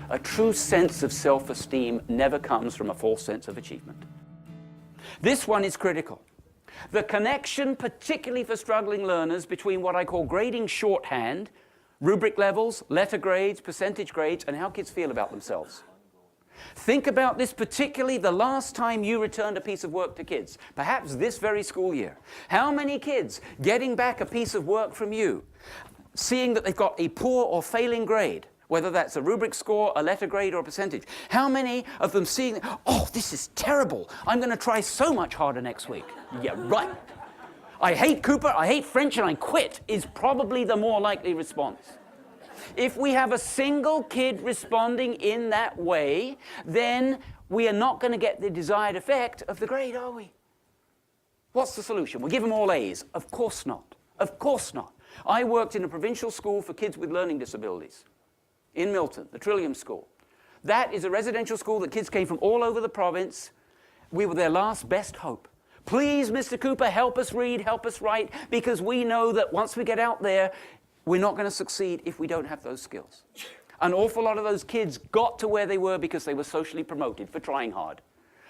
A true sense of self-esteem never comes from a false sense of achievement. This one is critical. The connection, particularly for struggling learners, between what I call grading shorthand, rubric levels, letter grades, percentage grades, and how kids feel about themselves. Think about this particularly the last time you returned a piece of work to kids, perhaps this very school year. How many kids getting back a piece of work from you, seeing that they've got a poor or failing grade, whether that's a rubric score, a letter grade, or a percentage, how many of them seeing, oh, this is terrible, I'm going to try so much harder next week? Yeah, right. I hate Cooper, I hate French, and I quit, is probably the more likely response. If we have a single kid responding in that way, then we are not going to get the desired effect of the grade, are we? What's the solution? We give them all A's? Of course not. Of course not. I worked in a provincial school for kids with learning disabilities in Milton, the Trillium School. That is a residential school that kids came from all over the province. We were their last best hope. Please, Mr. Cooper, help us read, help us write, because we know that once we get out there, we're not going to succeed if we don't have those skills. An awful lot of those kids got to where they were because they were socially promoted for trying hard.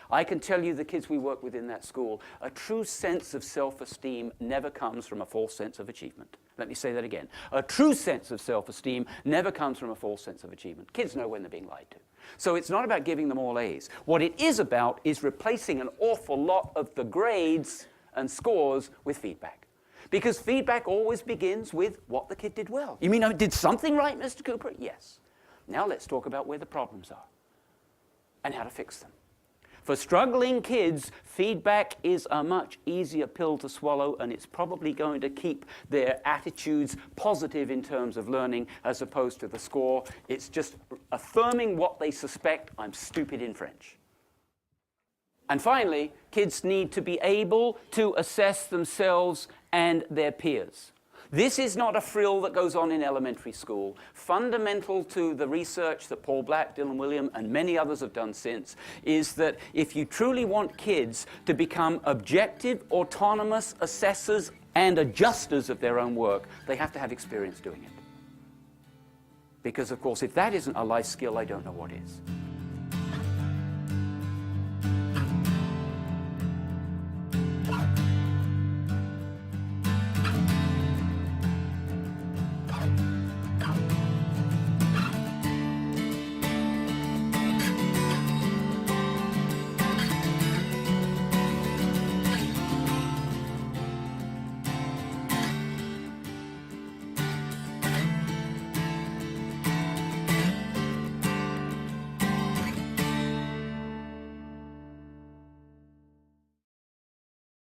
I can tell you the kids we work with in that school, a true sense of self-esteem never comes from a false sense of achievement. Let me say that again. A true sense of self-esteem never comes from a false sense of achievement. Kids know when they're being lied to. So it's not about giving them all A's. What it is about is replacing an awful lot of the grades and scores with feedback. Because feedback always begins with what the kid did well. You mean I did something right, Mr. Cooper? Yes. Now let's talk about where the problems are and how to fix them. For struggling kids, feedback is a much easier pill to swallow, and it's probably going to keep their attitudes positive in terms of learning as opposed to the score. It's just affirming what they suspect, I'm stupid in French. And finally, kids need to be able to assess themselves and their peers. This is not a frill that goes on in elementary school. Fundamental to the research that Paul Black, Dylan William, and many others have done since is that if you truly want kids to become objective, autonomous assessors and adjusters of their own work, they have to have experience doing it. Because, of course, if that isn't a life skill, I don't know what is.